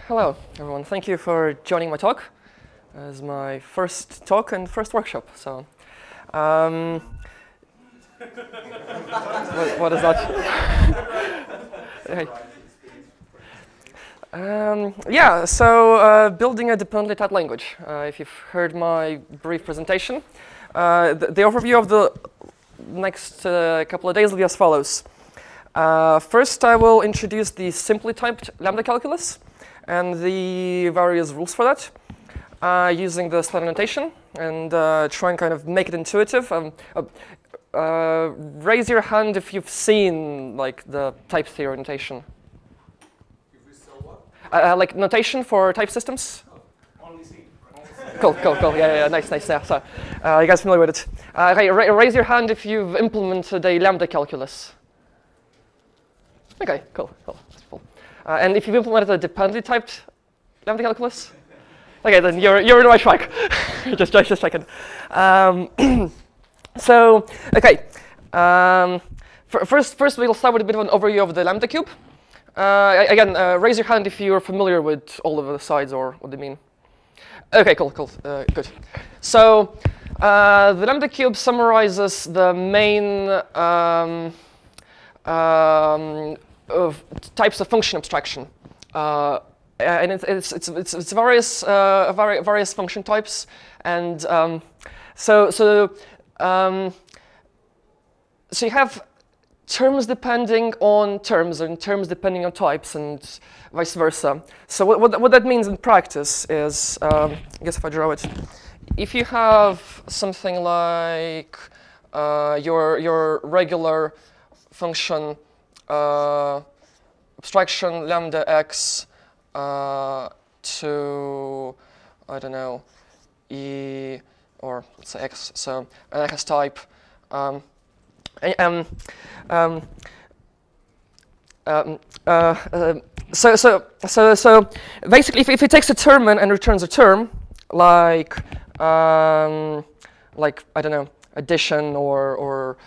Hello, everyone. Thank you for joining my talk. It's my first talk and first workshop. So, what is that? Hey. Yeah, so building a dependently typed language. If you've heard my brief presentation, the overview of the next couple of days will be as follows. First, I will introduce the simply typed lambda calculus and the various rules for that using the slider notation and try and kind of make it intuitive. Raise your hand if you've seen like the type theory notation. Like notation for type systems? Only seen. Cool. Yeah, nice. Yeah, so, you guys familiar with it? Okay, raise your hand if you've implemented a lambda calculus. Okay, cool. That's cool. And if you've implemented a dependently typed lambda calculus? Okay, then you're in the right track. just checking. So, okay. First we'll start with a bit of an overview of the lambda cube. Again, raise your hand if you're familiar with all of the sides or what they mean. Okay, cool. Good. So, the lambda cube summarizes the main of types of function abstraction, and it's various function types, and so you have terms depending on terms and terms depending on types and vice versa. So what that means in practice is, I guess if I draw it, if you have something like your regular function abstraction lambda x to, I don't know, e, or let's say x, so and it has type. So basically, if it takes a term and returns a term, like I don't know, addition or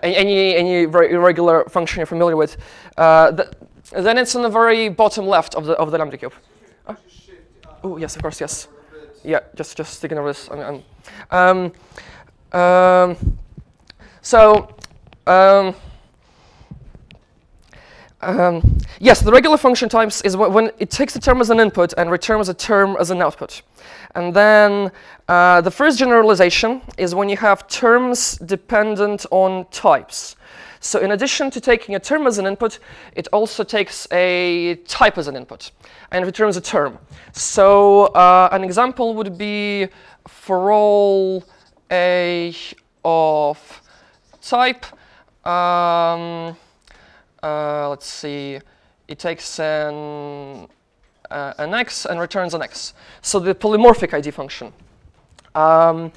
any irregular function you're familiar with, then it's on the very bottom left of the lambda cube. Oh yes, of course, yes. Yeah, just ignore this. Yes, the regular function types is when it takes a term as an input and returns a term as an output. And then the first generalization is when you have terms dependent on types. So in addition to taking a term as an input, it also takes a type as an input and returns a term. So an example would be for all a of type, let's see, it takes an x and returns an x. So the polymorphic ID function. So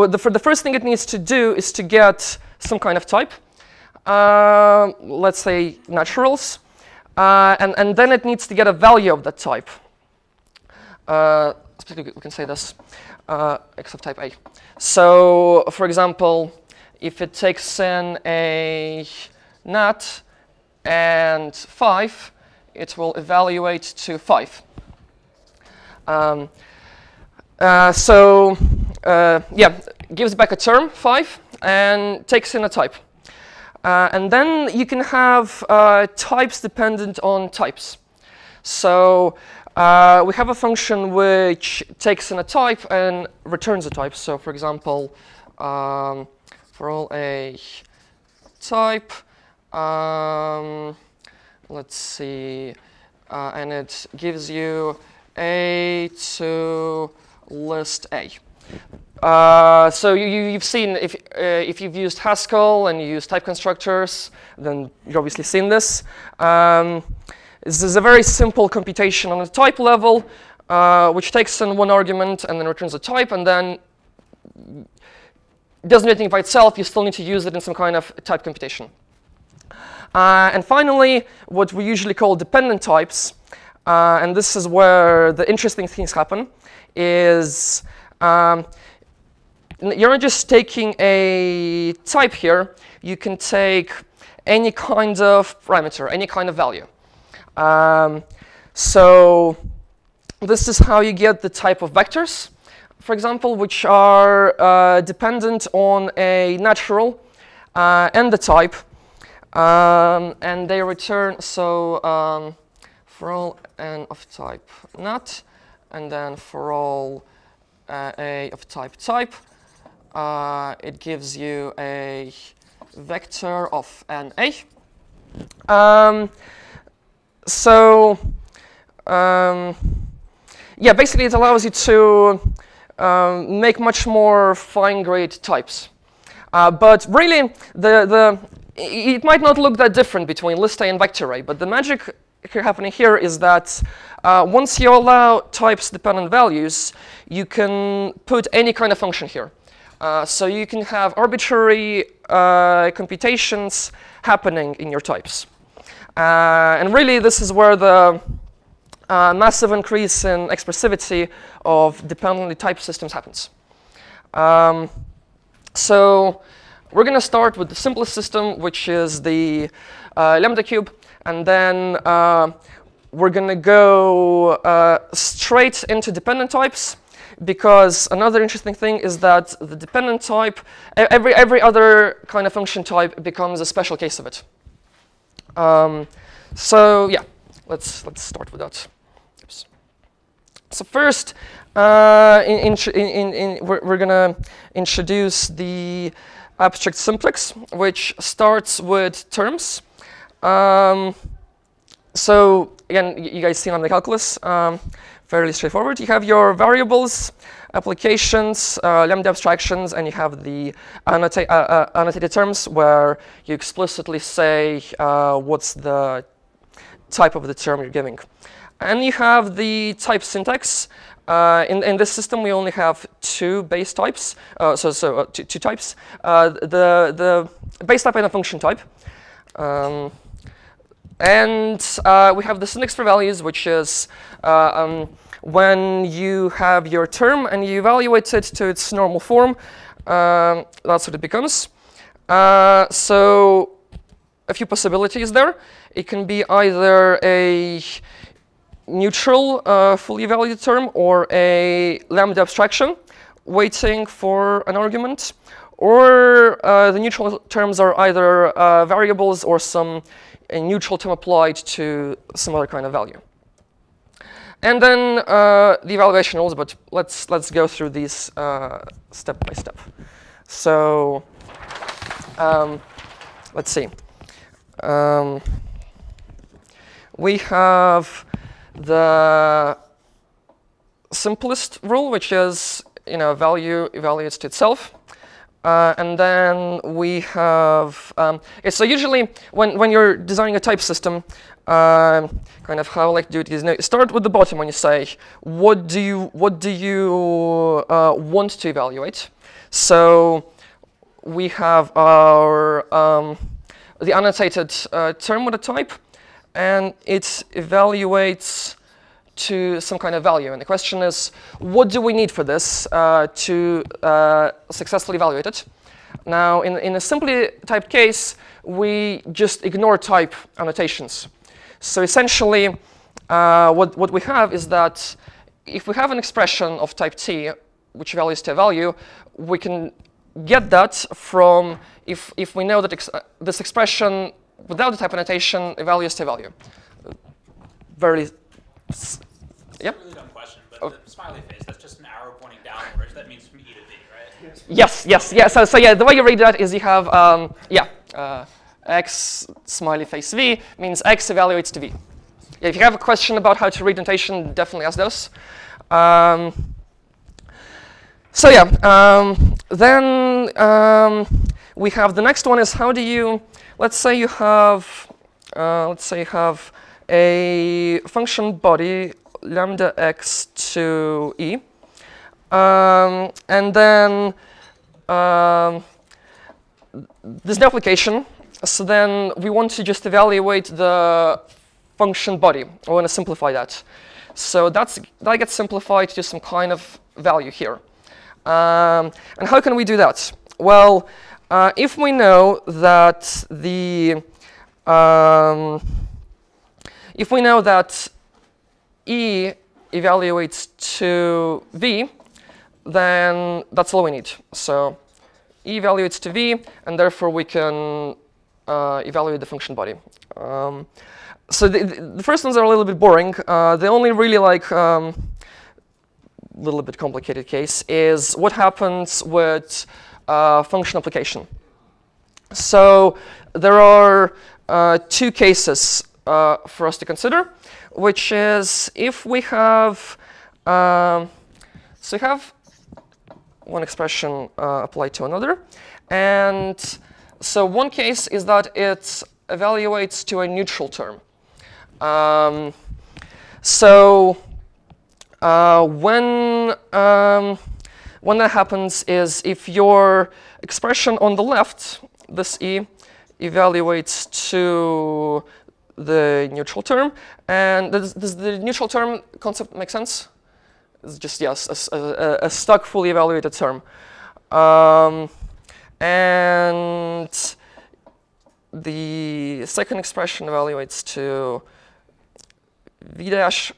the first thing it needs to do is to get some kind of type, let's say naturals, and then it needs to get a value of that type. We can say this, x of type A. So, for example, if it takes in a nat and 5, it will evaluate to 5. Yeah, gives back a term, 5, and takes in a type. And then you can have types dependent on types. So we have a function which takes in a type and returns a type. So for example, for all a type, let's see, and it gives you a to list a. So you've seen, if you've used Haskell and you use type constructors, then you've obviously seen this. This is a very simple computation on the type level, which takes in one argument and then returns a type, and then doesn't do anything by itself. You still need to use it in some kind of type computation. And finally, what we usually call dependent types, and this is where the interesting things happen, is you're not just taking a type here. You can take any kind of parameter, any kind of value. So this is how you get the type of vectors, for example, which are dependent on a natural and the type. And they return, so for all n of type nat, and then for all a of type type, it gives you a vector of NA. Yeah, basically it allows you to make much more fine-grained types. But really, it might not look that different between list array and vector array, but the magic happening here is that once you allow types-dependent values, you can put any kind of function here. So you can have arbitrary computations happening in your types. And really, this is where the massive increase in expressivity of dependently typed systems happens. So we're going to start with the simplest system, which is the lambda cube. And then we're going to go straight into dependent types, because another interesting thing is that the dependent type, every other kind of function type becomes a special case of it. So yeah, let's start with that. Oops. So first, we're going to introduce the abstract simplex, which starts with terms. So again, you guys see on the calculus, fairly straightforward. You have your variables, applications, lambda abstractions, and you have the annotated terms where you explicitly say what's the type of the term you're giving. And you have the type syntax. In this system, we only have two base types, two types. The base type and a function type. And we have the syntax for values, which is when you have your term and you evaluate it to its normal form, that's what it becomes. So a few possibilities there. It can be either a neutral fully evaluated term or a lambda abstraction waiting for an argument. Or the neutral terms are either variables or a neutral term applied to some other kind of value. And then the evaluation rules, but let's go through these step by step. So let's see. We have the simplest rule, which is value evaluates to itself. And then we have, so usually when you're designing a type system, kind of how I like to do it is start with the bottom when you say, what do you want to evaluate? So we have our, the annotated term with a type, and it evaluates to some kind of value. And the question is, what do we need for this to successfully evaluate it? Now, in a simply typed case, we just ignore type annotations. So essentially, what we have is that if we have an expression of type t, which evaluates to a value, we can get that from if we know that this expression without the type annotation evaluates to a value. Very Yep. Really dumb question, but the smiley face, that's just an arrow pointing downwards. That means from E to V, right? Yes. So yeah, the way you read that is you have, x smiley face V means x evaluates to V. Yeah, if you have a question about how to read notation, definitely ask those. So yeah, then we have the next one is how do you, let's say you have a function body lambda x to e, and then there's no application. So then we want to just evaluate the function body. I want to simplify that. So that gets simplified to some kind of value here. And how can we do that? Well, if we know that E evaluates to V, then that's all we need. So E evaluates to V, and therefore we can evaluate the function body. So the first ones are a little bit boring. The only really like little bit complicated case is what happens with function application. So there are two cases for us to consider, which is if we have so we have one expression applied to another, and so one case is that it evaluates to a neutral term. When that happens is if your expression on the left, this E, evaluates to the neutral term, and does the neutral term concept make sense? It's just, yes, a stuck fully evaluated term. And the second expression evaluates to V dash,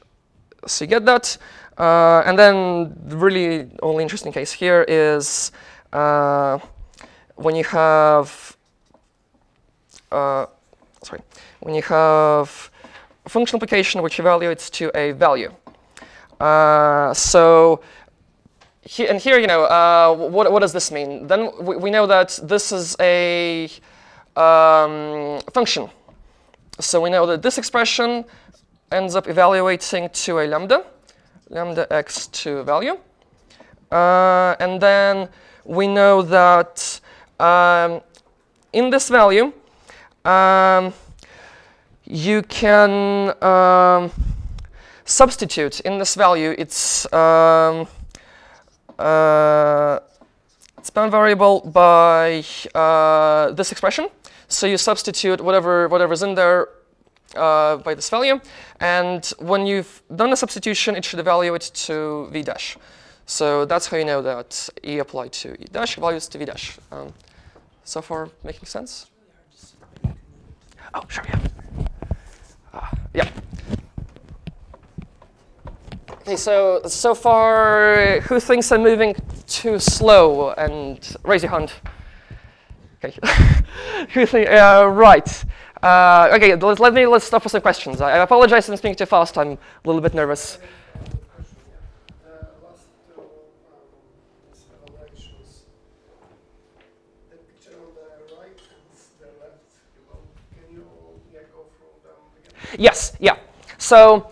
so you get that. And then the really only interesting case here is when you have when you have a function application which evaluates to a value. So here, you know, what does this mean? Then we know that this is a function. So we know that this expression ends up evaluating to a lambda x to value. And then we know that in this value, you can substitute in this value its span variable by this expression. So you substitute whatever's in there by this value, and when you've done the substitution, it should evaluate to V dash. So that's how you know that E applied to E dash evaluates to V dash. So far, making sense? Oh, sure, yeah. Yeah. Okay, so far, who thinks I'm moving too slow? And raise your hand. Okay. Who think? Right. Okay. Let's stop for some questions. I apologize if I'm speaking too fast. I'm a little bit nervous. Yes, yeah. So,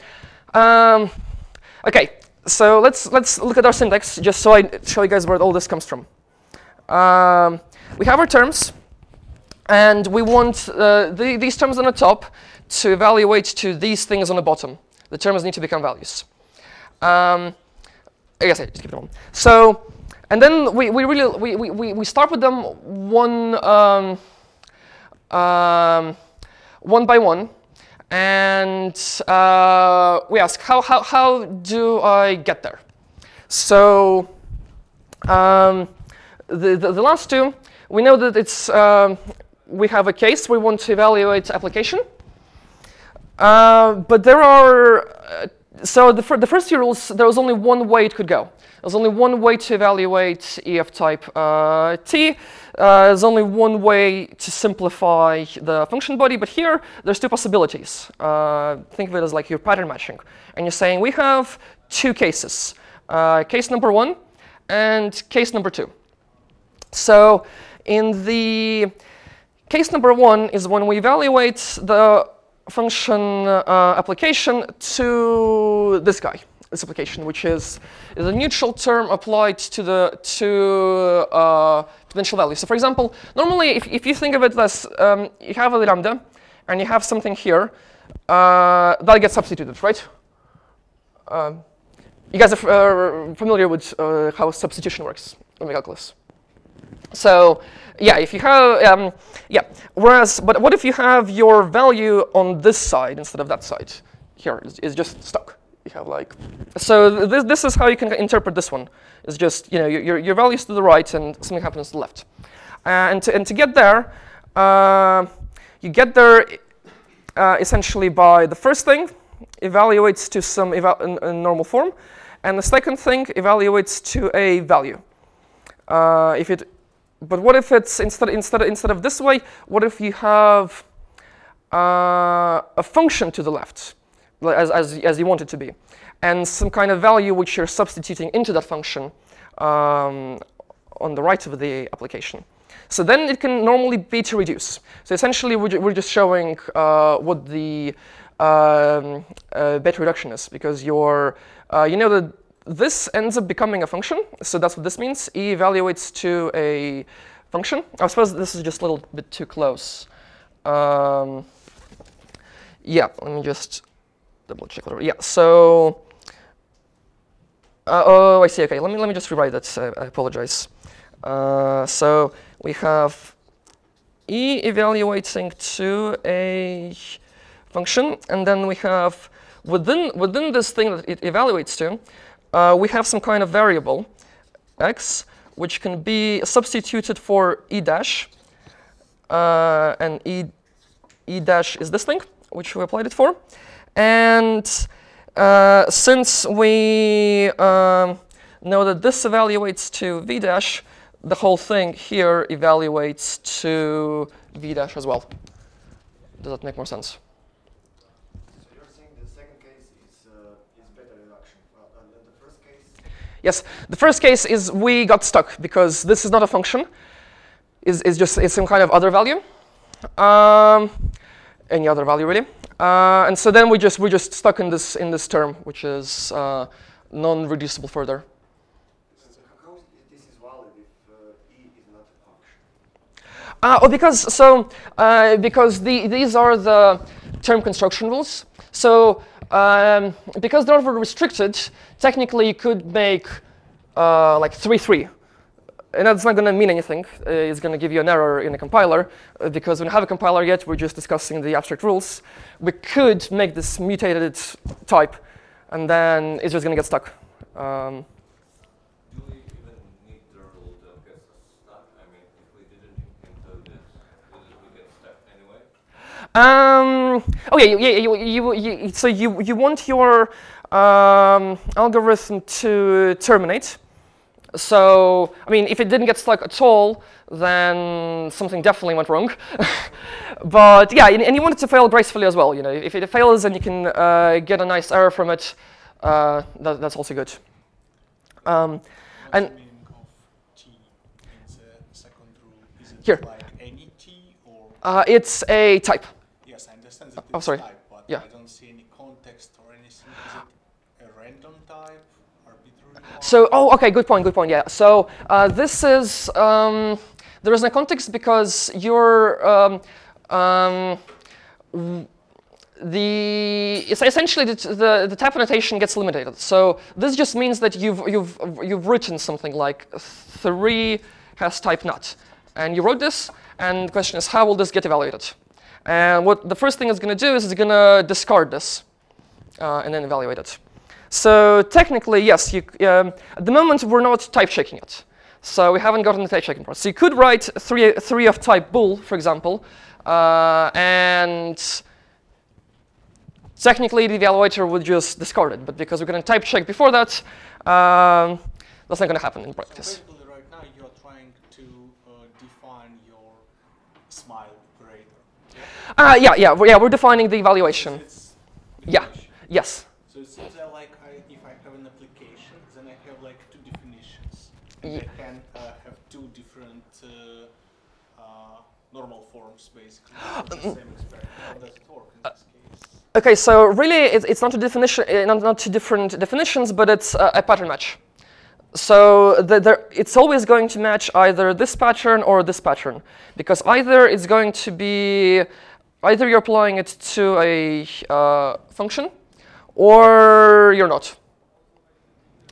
okay. So let's look at our syntax just so I show you guys where all this comes from. We have our terms, and we want these terms on the top to evaluate to these things on the bottom. The terms need to become values. I guess I just keep it on. So, and then we start with them one by one. And we ask, how do I get there? So the last two, we know that it's we have a case we want to evaluate application. But there are so the first two rules, there was only one way it could go. There's only one way to evaluate E of type T. There's only one way to simplify the function body, but here there's two possibilities. Think of it as like your pattern matching. And you're saying we have two cases, case number one and case number two. So in the case number one is when we evaluate the function application to this guy. This application, which is a neutral term applied to the potential value. So for example, normally if you think of it as you have a lambda and you have something here, that gets substituted, right? You guys are familiar with how substitution works in calculus. So yeah, if you have, whereas, but what if you have your value on this side instead of that side? Here is just stuck. You have like, so this is how you can interpret this one. It's just, you know, your value's to the right and something happens to the left. And to get there, you get there essentially by the first thing evaluates to some normal form, and the second thing evaluates to a value. But what if it's instead of this way? What if you have a function to the left, as you want it to be, and some kind of value which you're substituting into that function on the right of the application? So then it can normally be to reduce. So essentially, we're just showing what the beta reduction is, because you know that this ends up becoming a function. So that's what this means. E evaluates to a function. I suppose this is just a little bit too close. Yeah, let me just double check. Yeah, so oh, I see. Okay, let me just rewrite that. I apologize. So we have E evaluating to a function, and then we have within this thing that it evaluates to, we have some kind of variable x, which can be substituted for E dash, and E dash is this thing, which we applied it for. And since we know that this evaluates to V dash, the whole thing here evaluates to V dash as well. Does that make more sense? So you're saying the second case is beta reduction. Well, and then the first case? Yes, the first case is we got stuck because this is not a function. It's some kind of other value, any other value really. And so then we're just stuck in this term, which is non-reducible further. So how this is valid if E is not a function? Because these are the term construction rules. So because they're restricted, technically you could make like 3-3. And that's not going to mean anything. It's going to give you an error in a compiler, because we don't have a compiler yet. We're just discussing the abstract rules. We could make this mutated type, and then it's just going to get stuck. Do we even need the rule to get stuck? I mean, if we didn't include this, would we get stuck anyway? Oh yeah. So you want your algorithm to terminate. So, I mean, if it didn't get stuck at all, then something definitely went wrong. But yeah, and you want it to fail gracefully as well. You know, if it fails and you can get a nice error from it, that's also good. What's the meaning of T in the second rule? Is it Here. like any T or? It's a type. Yes, I understand that Oh, it's sorry. type, but Yeah. I don't see any context or anything. Is it a random type, arbitrary one? So, oh, okay, good point, yeah. So this is, there is no context because you're, it's essentially the type annotation gets eliminated. So this just means that you've written something like 3 has type not, and you wrote this, and the question is, how will this get evaluated? And what the first thing it's going to do is it's going to discard this and then evaluate it. So technically, yes, at the moment we're not type checking it. So we haven't gotten the type checking part. So you could write 3 of type bool, for example, and technically the evaluator would just discard it. But because we're going to type check before that, that's not going to happen in practice. So basically right now you're trying to define your smile operator. Yeah, we're defining the evaluation. It's Yeah, definition. yes. So it seems that like if I have an application, then I have like 2 definitions. Ye- I can have 2 different normal forms basically. It's the same experiment. How does it work in this case? Okay, so really it's not a definition, not 2 different definitions, but it's a pattern match. So it's always going to match either this pattern or this pattern, because either it's going to be, either you're applying it to a function, or you're not.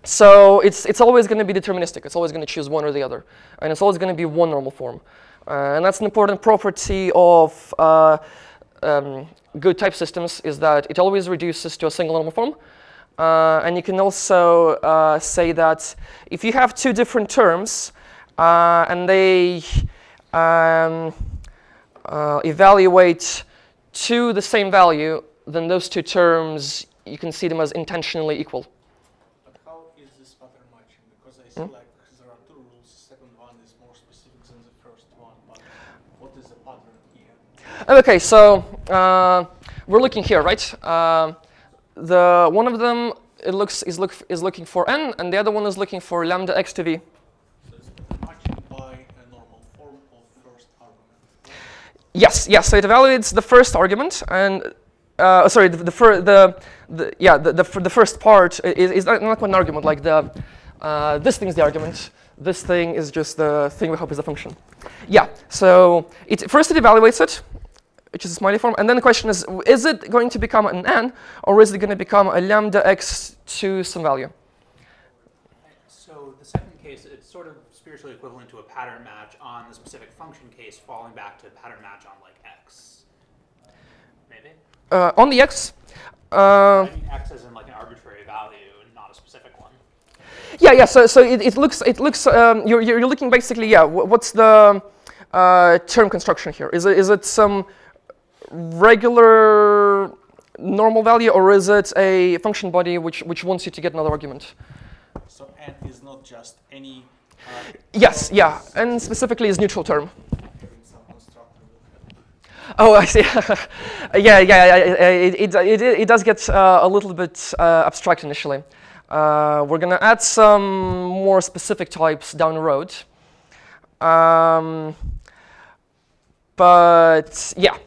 So it's always going to be deterministic. It's always going to choose one or the other, and it's always going to be one normal form. And that's an important property of good type systems, is that it always reduces to a single normal form. And you can also say that if you have 2 different terms and they evaluate to the same value, then those 2 terms you can see them as intentionally equal. But how is this pattern matching? Because I see like there are two rules. Second one is more specific than the first one. But what is the pattern here? Okay, so we're looking here, right? The one of them is looking for n, and the other one is looking for lambda x to v. So it's matching by a normal form of first argument. Yes, yes. So it evaluates the first argument, and sorry, the first part is not quite an argument. Like this thing is the argument. This thing is just the thing we hope is the function. Yeah. So first it evaluates it, which is a smiley form, and then the question is it going to become an n, or is it going to become a lambda x to some value? So the second case, it's sort of spiritually equivalent to a pattern match on the specific function case, falling back to pattern match on like x. Maybe? On the x. I mean x as in like an arbitrary value and not a specific one. Yeah, yeah. So it looks. You're looking basically. Yeah. What's the term construction here? Is it some regular normal value, or is it a function body which wants you to get another argument? So n is not just any. Yes. Yeah. And specifically is neutral term. Having some constructor will help. Oh, I see. Yeah. It does get a little bit abstract initially. We're gonna add some more specific types down the road. But yeah.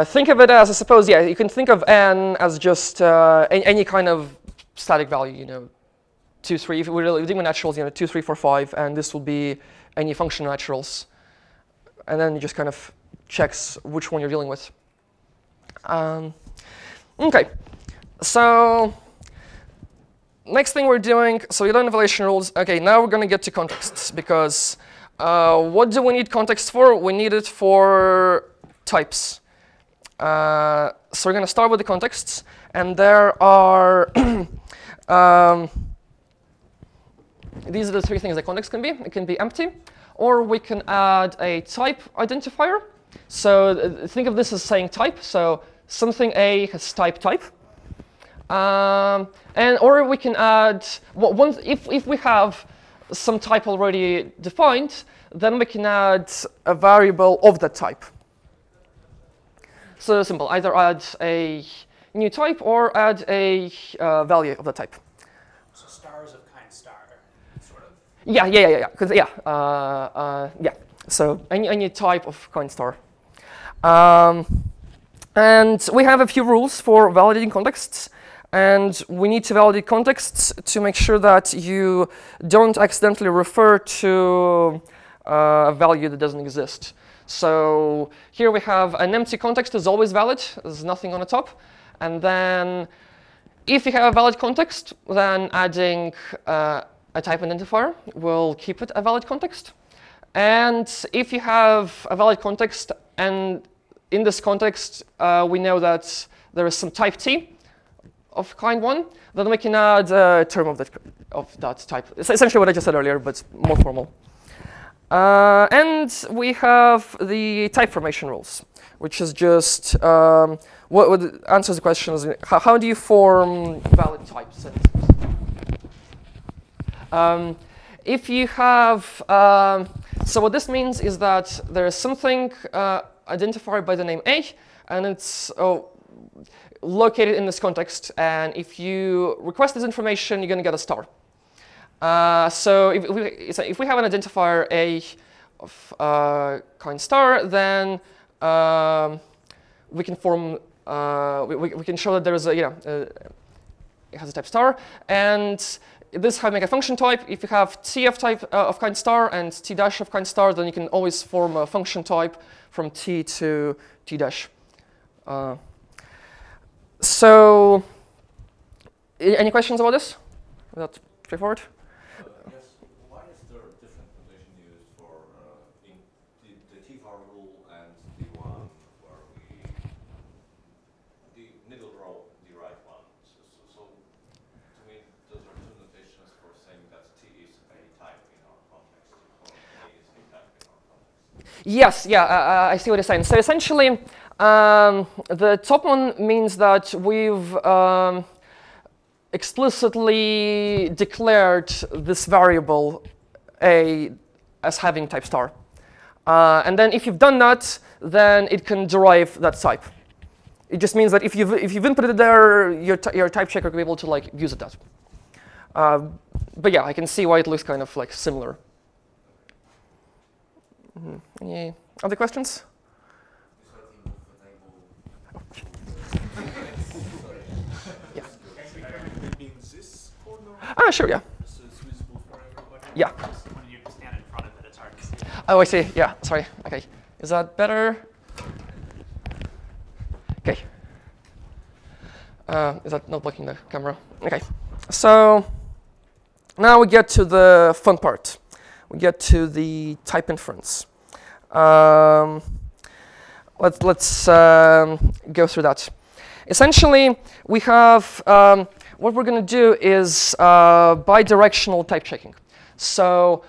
Think of it as, I suppose, yeah, you can think of n as just any kind of static value, 2, 3. If we're doing naturals, 2, 3, 4, 5, and this will be any function naturals. And then it just kind of checks which one you're dealing with. Okay, so next thing we're doing, so we learned evaluation rules. Okay, now we're going to get to contexts, because what do we need context for? We need it for types. So we're going to start with the contexts, and there are these are the three things that context can be. It can be empty, or we can add a type identifier. So think of this as saying type. So something A has type, or we can add if we have some type already defined, then we can add a variable of that type. So simple, either add a new type or add a value of the type. So stars of kind star, sort of. Yeah. Yeah. So any type of kind star. And we have a few rules for validating contexts. And we need to validate contexts to make sure that you don't accidentally refer to a value that doesn't exist. So here we have an empty context is always valid. There's nothing on the top. And then if you have a valid context, then adding a type identifier will keep it a valid context. And if you have a valid context, and in this context, we know that there is some type T of kind 1, then we can add a term of that type. It's essentially what I just said earlier, but more formal. And we have the type formation rules, which is just what answers the question is how do you form valid types? If you have, so what this means is that there is something identified by the name A, and it's located in this context, and if you request this information, you're going to get a star. So if we have an identifier A of kind star, then we can form, we can show that there is a, it has a type star, and this is how you make a function type. If you have T of type of kind star and T dash of kind star, then you can always form a function type from T to T dash. So, any questions about this? Is that straightforward? Yes. Why is there a different notation used for the T-var rule and the one where the middle row, the right one? So to me, those are two notations for saying that T is a type in our context, or A is a type in our context. Yes, yeah, I see what you're saying. So essentially, The top one means that we've explicitly declared this variable a as having type star. And then if you've done that, then it can derive that type. It just means that if you've inputted it there, your type checker can be able to like use it that. But yeah, I can see why it looks kind of like similar. Any other questions? Yeah. Ah, sure, yeah. So it's visible for everybody. Yeah. When you stand in front of it, it's hard to see. Oh, I see. Yeah, sorry. Okay. Is that better? Okay. Is that not blocking the camera? Okay. So now we get to the fun part. We get to the type inference. Let's go through that. Essentially, we have what we're going to do is bidirectional type checking. So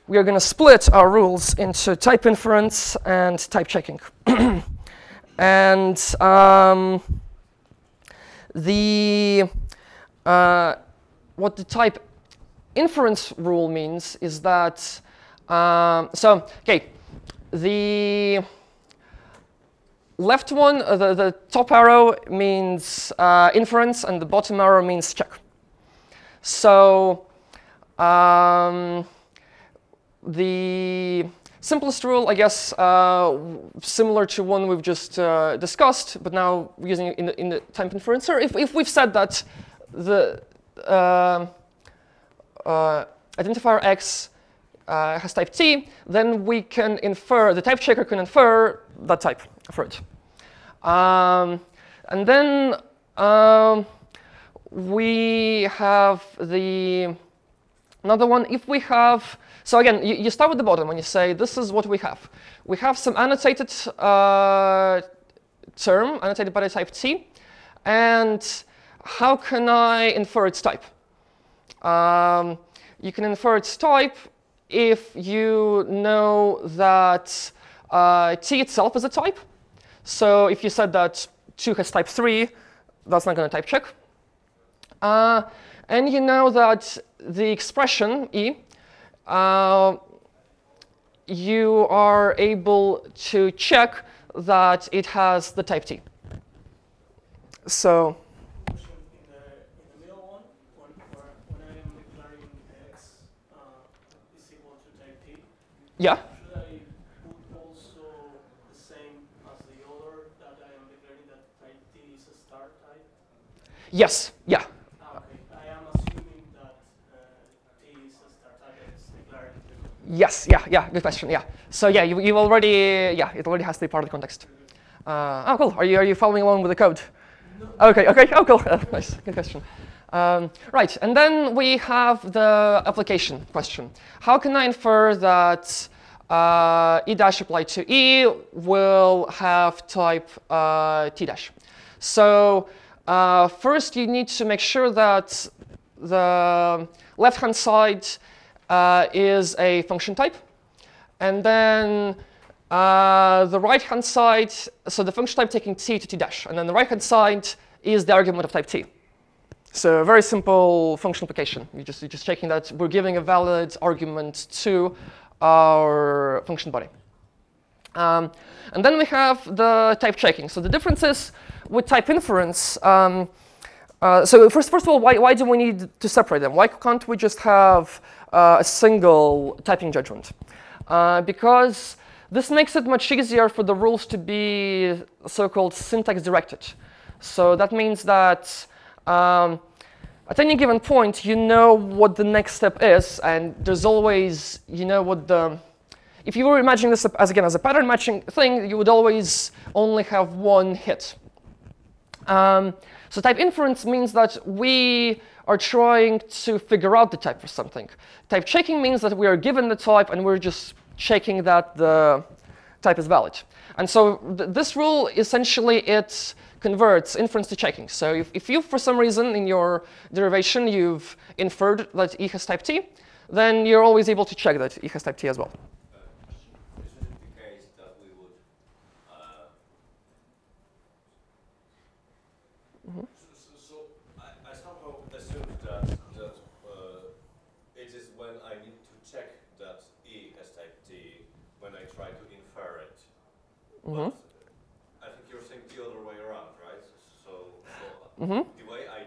we are going to split our rules into type inference and type checking. And what the type inference rule means is that the left one, the top arrow means inference, and the bottom arrow means check. So the simplest rule, I guess, similar to one we've just discussed, but now using it in the type inferencer. If we've said that the identifier X has type T, then we can infer, the type checker can infer that type for it. And then we have another one. If we have, so again, you start with the bottom and you say, this is what we have. We have some annotated term, annotated by the type T, and how can I infer its type? You can infer its type if you know that T itself is a type. So if you said that 2 has type 3, that's not going to type check. And you know that the expression E, you are able to check that it has the type T. So In the middle one, when I am declaring X is equal to type T, yeah. should I put also the same as the other that I am declaring that type T is a star type? Yes. Yeah. Okay, I am assuming that T is a star type and it's declared. Yes. Yeah. Yeah. Good question. Yeah. So yeah, you already it already has to be part of the context. Oh, cool. Are you following along with the code? No. Okay. Okay. Oh, cool. Nice. Good question. Right. And then we have the application question. How can I infer that E dash applied to E will have type T dash? So first, you need to make sure that the left-hand side is a function type. And then the right-hand side, so the function type taking T to T dash. And then the right-hand side is the argument of type T. So a very simple function application. You're just checking that we're giving a valid argument to our function body. And then we have the type checking. So the difference is with type inference. So first of all, why do we need to separate them? Why can't we just have a single typing judgment? Because this makes it much easier for the rules to be so-called syntax directed. So that means that at any given point, you know what the next step is, and there's always, you know what the, if you were imagining this as a pattern matching thing, you would always only have one hit. So type inference means that we are trying to figure out the type for something. Type checking means that we are given the type and we're just checking that the type is valid. And so this rule, essentially, it converts inference to checking. So if you, for some reason, in your derivation, you've inferred that E has type T, then you're always able to check that E has type T as well. Isn't it the case that we would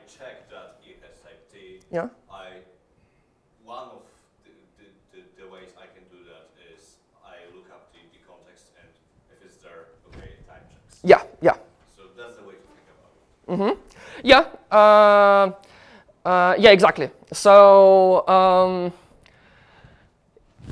check that E has type T, Yeah. One of the ways I can do that is I look up the context, and if it's there, okay, time checks. Yeah, yeah. So that's the way to think about it. Mm-hmm. Yeah. Yeah, exactly. So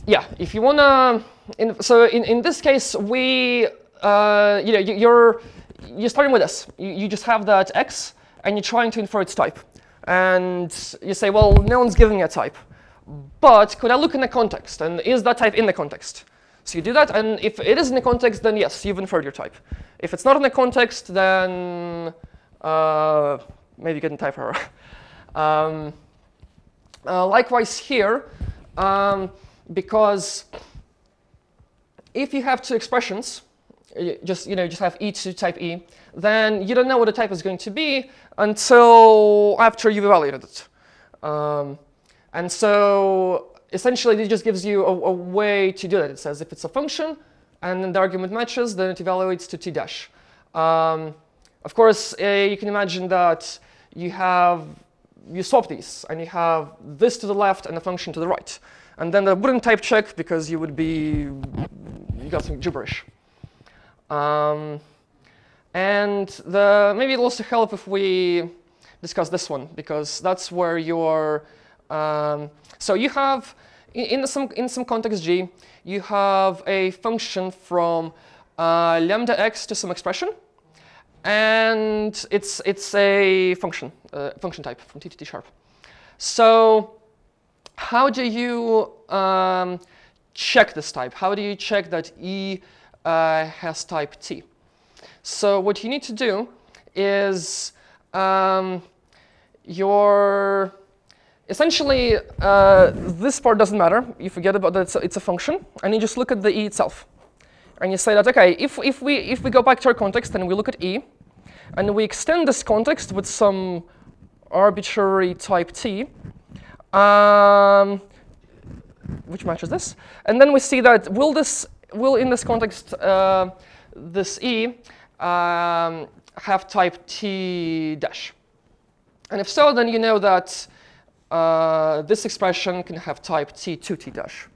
yeah, if you wanna, in this case, we you know, you're starting with this. You just have that x, and you're trying to infer its type, and you say, well, no one's giving me a type, but could I look in the context, and is that type in the context? So you do that, and if it is in the context, then yes, you've inferred your type. If it's not in the context, then maybe you get a type error. Likewise here, because if you have two expressions, just have E to type E, then you don't know what the type is going to be until after you've evaluated it. And so essentially it just gives you a way to do that. It says if it's a function and then the argument matches, then it evaluates to T dash. Of course, you can imagine that you swap these, and you have this to the left and the function to the right. And then that wouldn't type check because you got some gibberish. And maybe it'll also help if we discuss this one, because that's where you're, so you have, in some context G, you have a function from lambda x to some expression, and it's a function type from T to T sharp. So how do you check this type? How do you check that E has type T? So what you need to do is essentially this part doesn't matter. You forget about that it's a function, and you just look at the E itself. And you say that, okay, if we go back to our context and we look at E, and we extend this context with some arbitrary type T, which matches this, and then we see that will in this context this E have type T dash? And if so, then you know that this expression can have type T to T dash.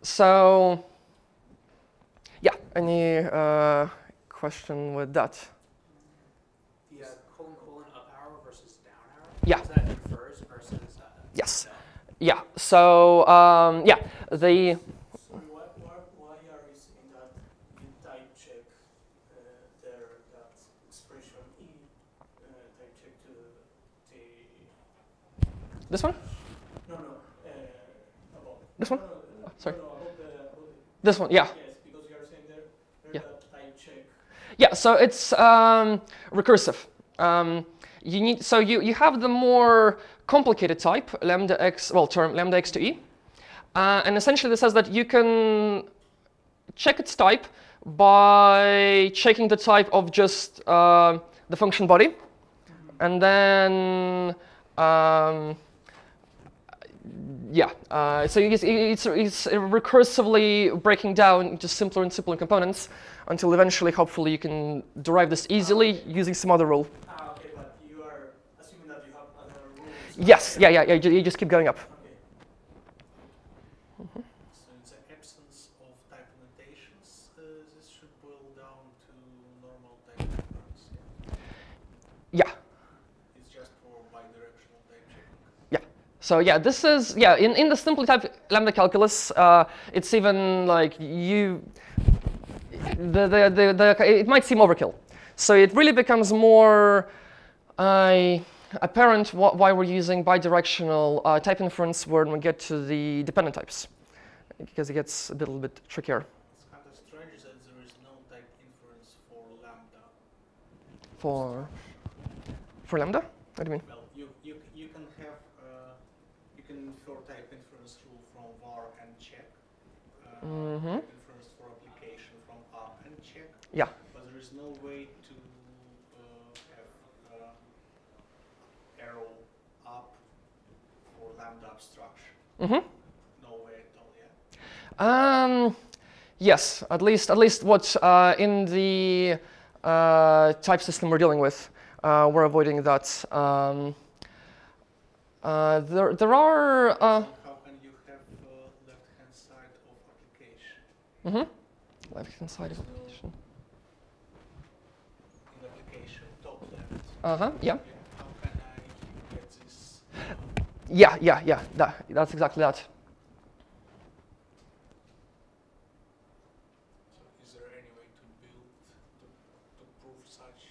So yeah, any question with that? The colon up arrow versus down arrow? Yeah. Is that infers versus Yes. no? Yeah. So yeah, the So why are you saying that you type check there that expression E type check to the this one? no about This one? no, Oh, sorry. no, about the This one. Yeah. yes, because you are saying there Yeah. that type check. Yeah. So it's recursive. You have the more complicated type lambda x, term lambda x to E, and essentially this says that you can check its type by checking the type of just the function body, and then so it's recursively breaking down into simpler and simpler components until eventually, hopefully, you can derive this easily using some other rule. Okay, but you are assuming that you have other rules. Yes, yeah. You just keep going up. Okay. So it's an absence of type annotations. This should boil down to normal type inference. Yeah. It's just for bidirectional type checking. Yeah. So yeah, this is in the simply type lambda calculus, it's even like it might seem overkill. So it really becomes more apparent why we're using bidirectional type inference when we get to the dependent types, because it gets a little bit trickier. It's kind of strange that there is no type inference for lambda. For lambda? What do you mean? Well, you can have you can infer type inference rule from var and check. Mm-hmm. Type inference for application from up and check. Yeah. But there is no way to have arrow up for lambda abstraction. Mm-hmm. No way at all, yeah? Yes, at least what in the type system we're dealing with. We're avoiding that. There are. How can you have left-hand side of application? Left-hand side of application. In application, top left. Yeah. How can I get this? Yeah. That's exactly that. So is there any way to build, to prove such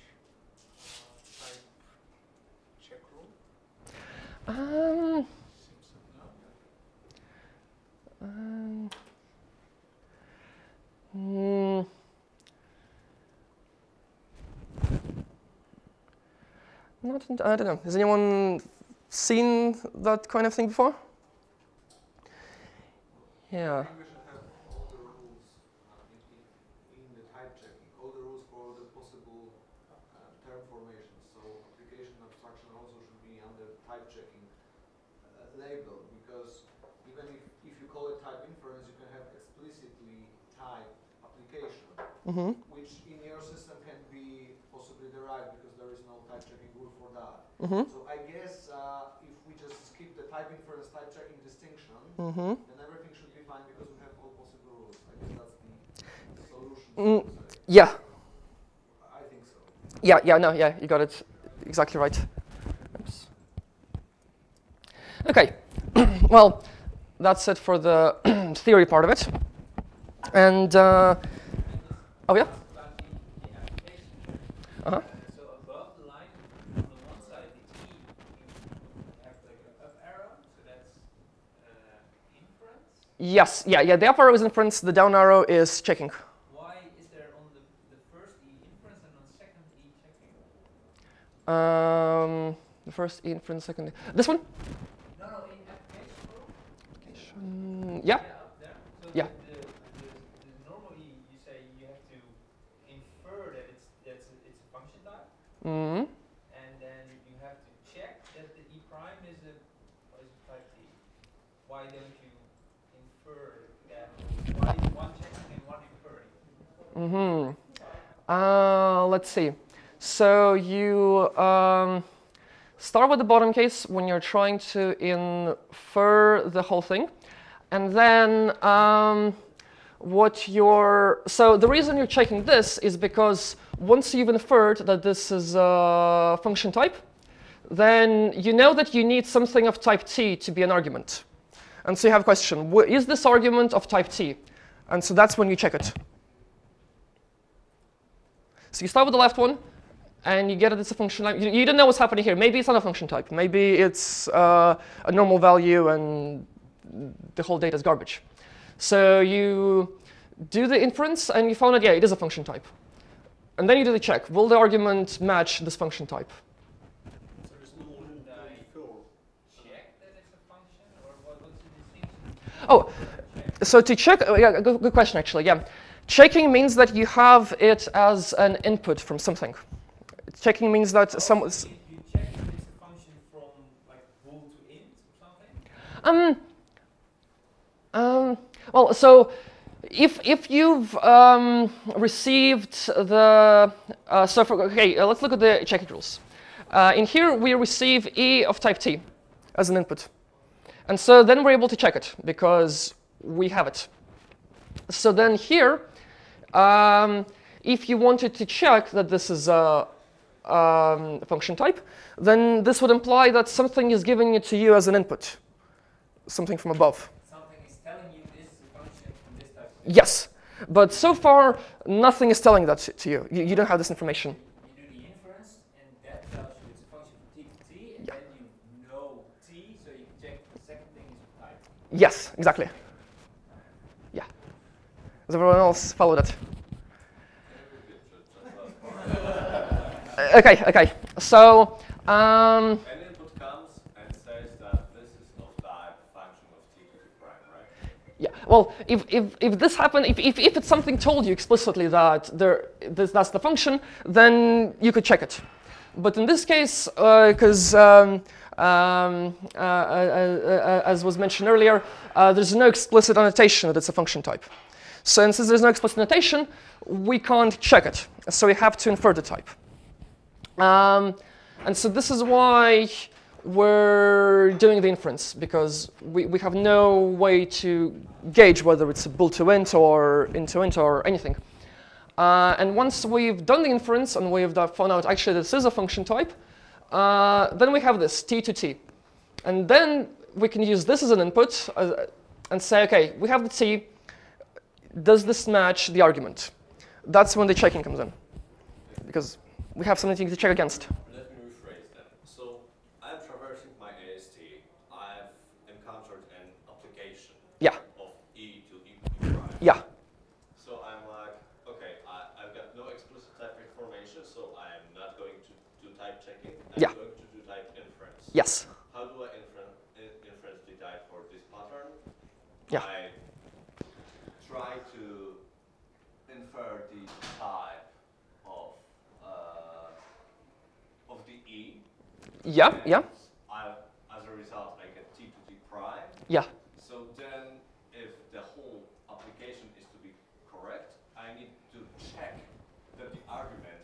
type check rule? Seems no. I don't know. Has anyone seen that kind of thing before? Yeah. I think we should have all the rules in the type checking, all the rules for the possible term formations. So application abstraction also should be under type checking label, because even if you call it type inference, you can have explicitly type application, which in your system can be possibly derived because there is no type checking rule for that. So I guess if we just skip the type inference type checking distinction, then everything should be fine because we have all possible rules. I guess that's the solution. Yeah. I think so. Yeah, you got it exactly right. Oops. Okay, well, that's it for the theory part of it. And, oh yeah? Uh-huh. So above the line, on the one side, the E, you have like an up arrow, so that's inference. Yes, yeah, the up arrow is inference, the down arrow is checking. Why is there on the first E inference and on the second E checking? The first E inference, second E. This one? No, in application rule. Yeah. Up there. So Yeah. the normally you say you have to infer that it's a function type, Mm-hmm. and then you have to check that the E prime is a type T. Why don't you infer that? Why is one checking and one inferring? Let's see. So you start with the bottom case when you're trying to infer the whole thing. And then so the reason you're checking this is because once you've inferred that this is a function type, then you know that you need something of type T to be an argument. And so you have a question, is this argument of type T? And so that's when you check it. So you start with the left one, and you get it, it's a function type. You don't know what's happening here. Maybe it's not a function type. Maybe it's a normal value, and the whole data is garbage. So you do the inference, and you found out, yeah, it is a function type. And then you do the check. Will the argument match this function type? So there's no rule to infer. Check that it's a function, or what's the distinction? Oh, so to check, yeah, good question, actually, yeah. Checking means that you have it as an input from something. Checking means that some. You check if it's a function from like bool to int or something? Well, so if you've received the let's look at the checking rules. In here we receive E of type T as an input, and so then we're able to check it because we have it. So then here, if you wanted to check that this is a function type, then this would imply that something is giving it to you as an input, something from above. Something is telling you this is a function from this type. Yes, but so far nothing is telling that to you. You don't have this information. You do the inference, and that tells you it's a function from T to T, and Yeah. then you know T, so you can check the second thing is of type. Yes, exactly. Yeah. Does everyone else follow that? Okay. So, An input comes and says that this is of type function of T to the prime, right? yeah. Well, if this happened, if it's something told you explicitly that that's the function, then you could check it. But in this case, because as was mentioned earlier, there's no explicit annotation that it's a function type. So and since there's no explicit notation, we can't check it. So we have to infer the type. And so this is why we're doing the inference, because we have no way to gauge whether it's a bool to int or int or anything. And once we've done the inference and we've found out actually this is a function type, then we have this t to t. And then we can use this as an input and say, OK, we have the t. Does this match the argument? That's when the checking comes in, because we have something to check against. Let me rephrase that. So I'm traversing my AST. I've encountered an application of E to E prime. Yeah. So I'm like, OK, I've got no explicit type information, so I'm not going to do type checking. I'm going to do type inference. Yes. How do I inference the type for this pattern? Yeah. I try to infer the type of the E. Yeah, yeah. As a result, I get T to T prime. Yeah. So then, if the whole application is to be correct, I need to check that the argument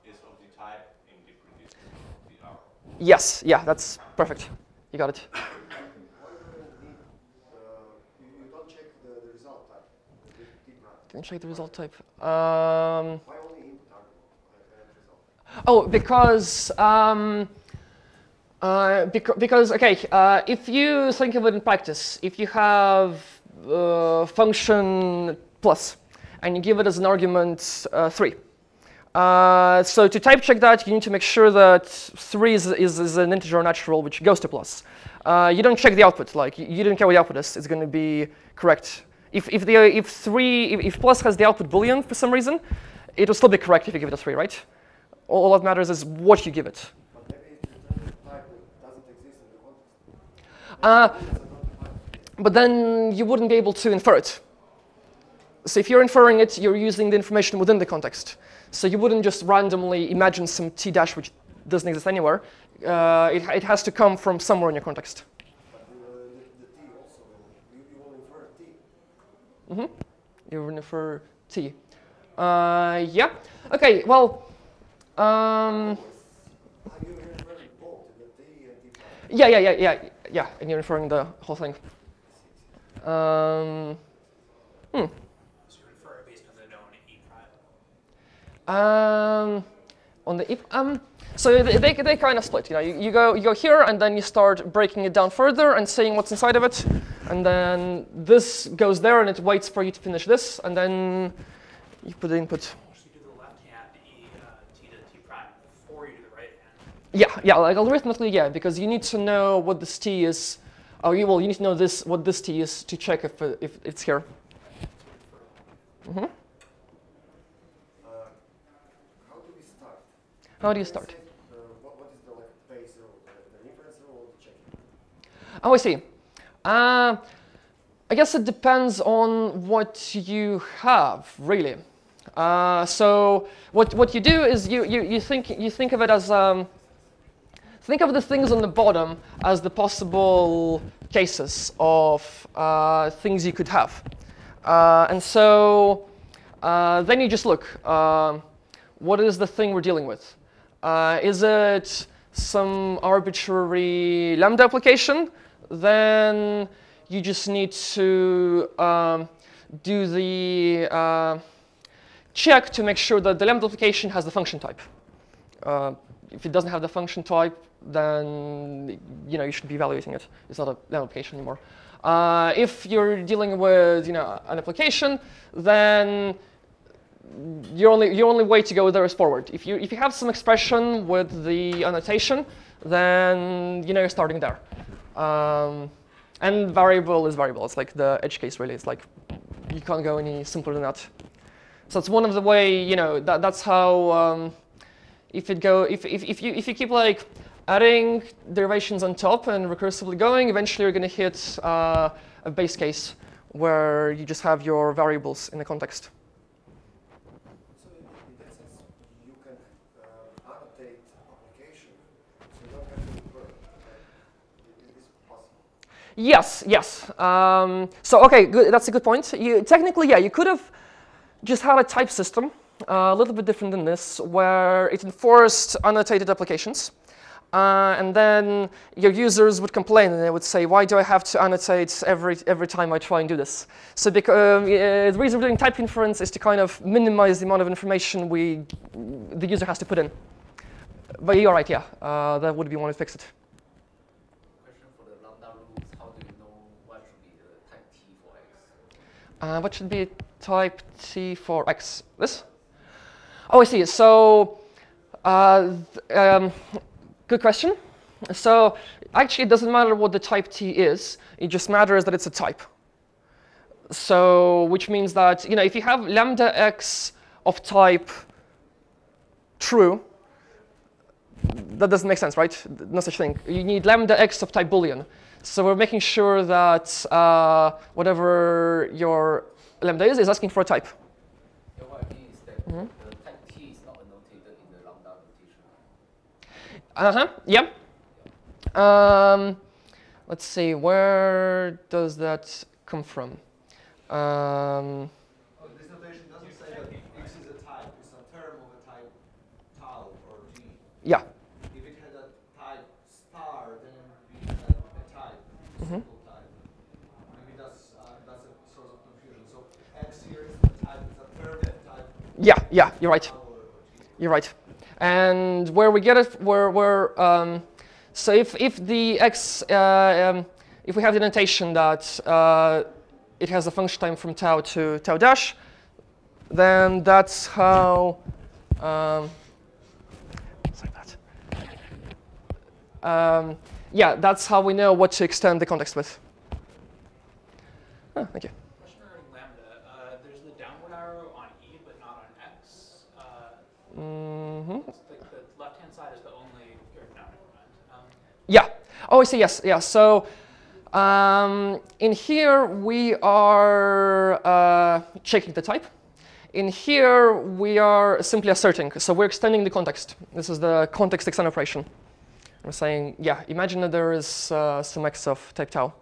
is of the type in the previous the arrow. Yes, yeah, that's perfect. You got it. Why do you don't check the result type? Can you check the result type? Why only input argument and result? Oh, because okay, if you think of it in practice, if you have function plus and you give it as an argument 3, so to type check that, you need to make sure that 3 is an integer natural which goes to plus. You don't check the output, like you don't care what the output is. It's going to be correct. If plus has the output boolean for some reason, it will still be correct if you give it a 3, right? All that matters is what you give it. But maybe it's a type that doesn't exist in the context. But then you wouldn't be able to infer it. So if you're inferring it, you're using the information within the context. So you wouldn't just randomly imagine some t dash which doesn't exist anywhere. It has to come from somewhere in your context. But the t also, you will infer t. You will infer t. Yeah. Okay. Well. Are you inferring both the t and t prime? Yeah. And you're inferring the whole thing. So you infer it based on the known E prime. On the so they kind of split. You know, you go here and then you start breaking it down further and saying what's inside of it, and then this goes there and it waits for you to finish this, and then you put the input. So you do the left hand E T to T prime before you do the right hand. Yeah, like algorithmically, yeah, because you need to know what this t is. Oh, you need to know what this t is to check if it's here. How do we start? How do you start? What is the base rule? The inference rule or the checking? Oh, I see. I guess it depends on what you have, really. So what you do is you think of it as think of the things on the bottom as the possible cases of things you could have, and so then you just look. What is the thing we're dealing with? Is it some arbitrary lambda application? Then you just need to do the check to make sure that the lambda application has the function type. If it doesn't have the function type, then you shouldn't be evaluating it. It's not a lambda application anymore. If you're dealing with an application, then your only way to go there is forward. If you have some expression with the annotation, then you're starting there. And variable is variable. It's like the edge case, really. It's like you can't go any simpler than that. So it's one of the way, that's how if you keep like adding derivations on top and recursively going, eventually you're going to hit a base case where you just have your variables in the context. So in that sense, you can annotate application, so you don't have to infer. Is this possible? Yes, yes. So okay, good. That's a good point. Technically, yeah, you could have just had a type system, a little bit different than this, where it enforced annotated applications. And then your users would complain, and they would say, "Why do I have to annotate every time I try and do this?" So the reason we're doing type inference is to kind of minimize the amount of information the user has to put in. But you're right, yeah, that would be one way to fix it. Question for the lambda rules: how do you know what should be the type T for X? What should be type T for X? This? Oh, I see. So. Good question. So actually, it doesn't matter what the type T is. It just matters that it's a type. So which means that if you have lambda x of type true, that doesn't make sense, right? No such thing. You need lambda x of type Boolean. So we're making sure that whatever your lambda is asking for a type. Yeah, what I mean is that the type T is not annotated in the lambda notation. Yeah. Let's see, where does that come from? This notation doesn't say that X is a type, it's a term of a type tau or G. Yeah. If it had a type star, then we had a type, a simple type. Maybe that's a source of confusion. So X here is a type, it's a term of type. Yeah, you're right. You're right. And where we get it, so if the x, if we have the notation that it has a function time from tau to tau dash, then that's how. Sorry about that. Yeah, that's how we know what to extend the context with. Oh, thank you. Question regarding lambda. There's the downward arrow on E, but not on X. It's like the left-hand side is the only. No, never mind. Yeah. Oh, I see. Yes. Yeah. So in here we are checking the type. In here we are simply asserting. So we're extending the context. This is the context extend operation. We're saying, yeah, imagine that there is some x of type tau.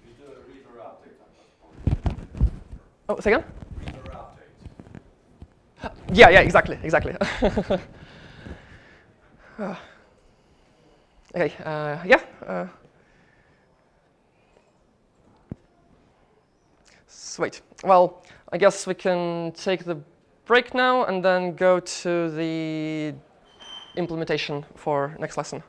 You do a read or update. Oh, say again? Read or update. Yeah, exactly. Okay, yeah. Sweet. Well, I guess we can take the break now and then go to the implementation for next lesson.